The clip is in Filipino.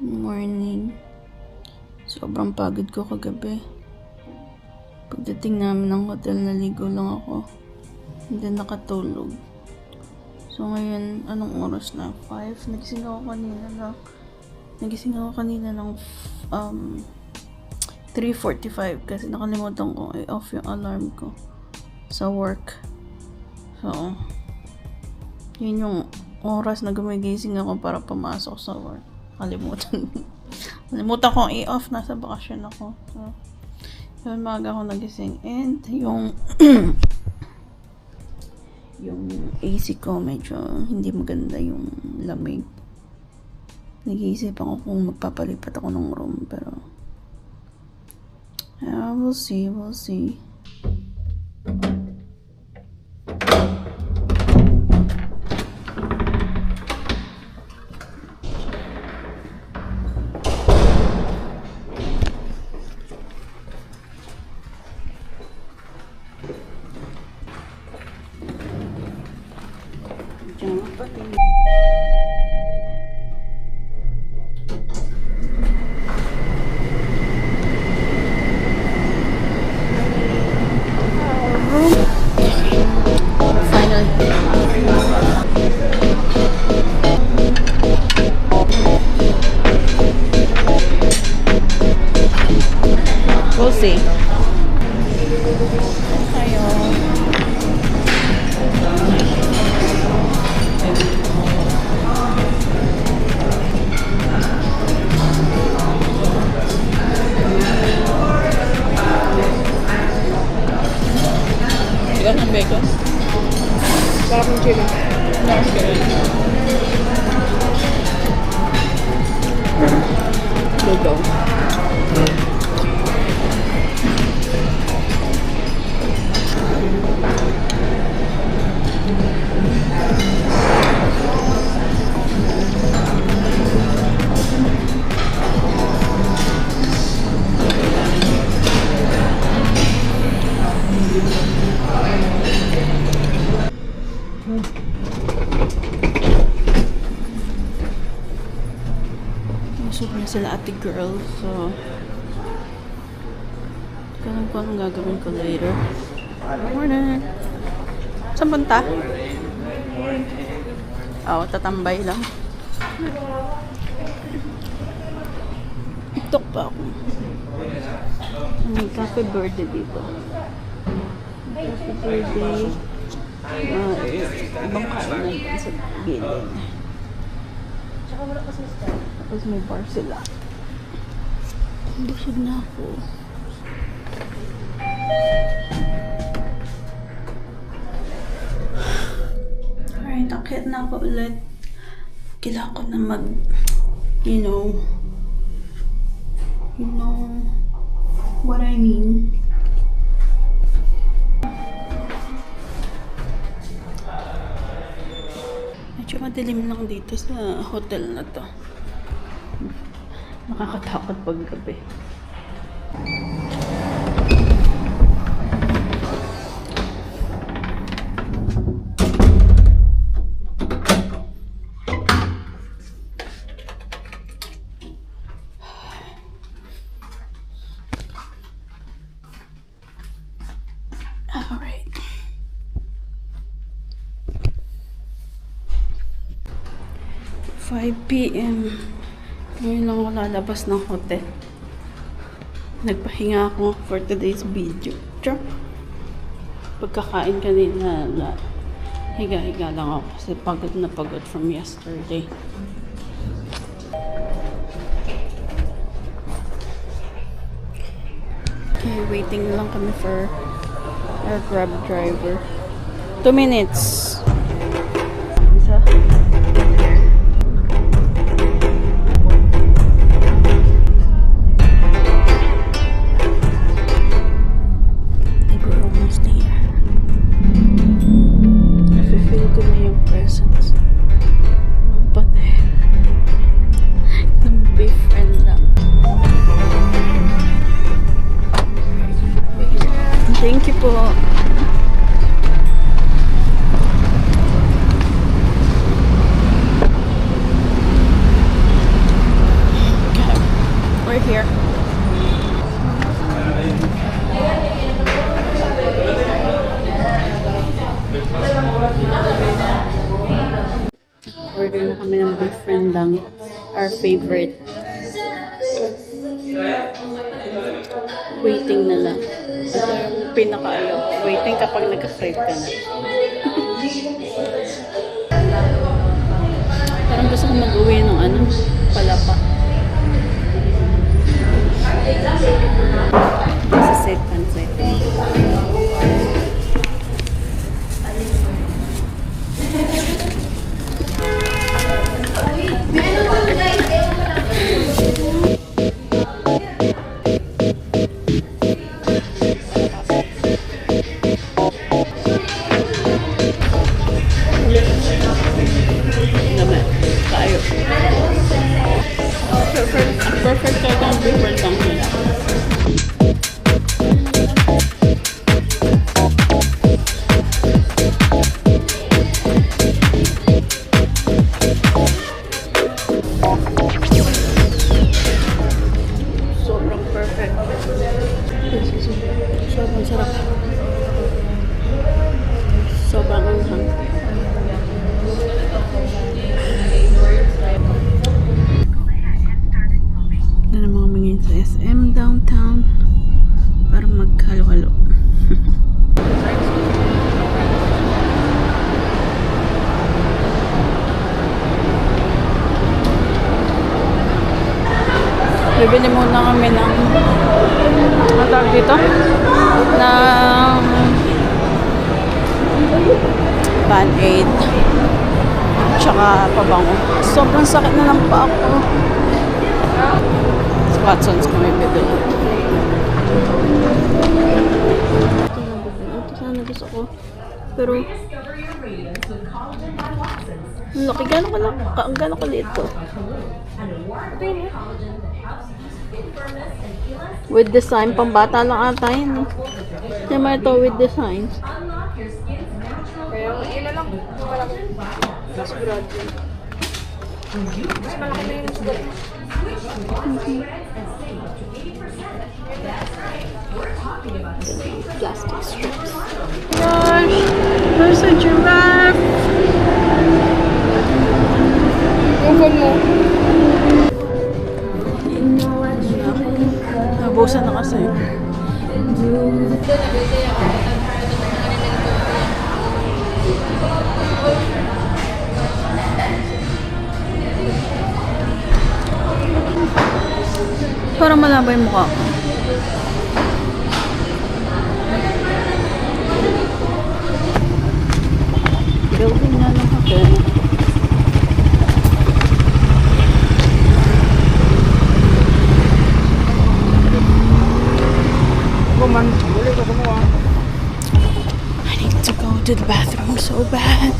Morning. Sobrang pagod ko kagabi. Pagdating namin ng hotel, naligo lang ako. Hindi nakatulog. So ngayon, anong oras na? 5? Nagising ako kanina ng 3:45 kasi nakalimutan ko i-off yung alarm ko sa work. So, yun yung oras na gumigising ako para pumasok sa work. Kalimutan kong i-off, nasa bakasyon ako. So, yun, maaga ako nagising. And yung yung AC ko medyo hindi maganda yung lamig. Nag-iisip ako kung magpapalipat ako ng room, pero we'll see. Diyan pati. We'll see. Chicken and bacon. Sarap ng chicken. Lugaw. Busog na sila ate girl, so hindi ko alam kung anong gagawin ko later. Morning! Saan punta? Tatambay lang. Tok pa ako. May cafe birthday dito. Cafe birthday. Ibang kainan sa gilid. Tsaka wala kasi style. Tapos may bar sila. Busog na ako. Alright, akit na ako ulit. Kailangan ko na you know what I mean. Medyo madilim lang dito sa hotel na to. Nakakatakot pag gabi. Alright. 5 p.m. Ngayon lang ako lalabas ng hotel. Nagpahinga ako for today's video. Sure. Pagkakain kanina, higa-higa lang ako kasi pagod na pagod from yesterday. Okay, waiting lang kami for our Grab driver. 2 minutes. Isa. Thank you po. kami ng boyfriend lang. Our favorite. Waiting na lang. Ito yung pinaka-ayaw. Waiting kapag nagka-crave ka na. Parang gusto ko mag-uwi ng palapa. Sa set pansay. Naman. Tayo. Perfect talaga ang different lang nila. Sobrang perfect. Sobrang sarap. Sobrang anghang. Na ng mga mangin sa SM downtown para maghalo-halo. Bibili muna kami ng ano tawag dito? Ng Band-Aid tsaka pabango. Sobrang sakit na ng paa ko. Sa Watson's kami bibili. Ito sana gusto ko. Pero ang laki. Gano'n kaliit to? With design, pambata lang ata yun. Diba ito with design? Kaya yun na lang. Malaki. Sigurado yun. Mas malaki na yun ang sigurado. Plastic strips. Gosh! There's a giraffe! Yung phone mo. Nabusan na kasi. Para malaba yung mukha ko. Building na ng hotel. I need to go to the bathroom so bad.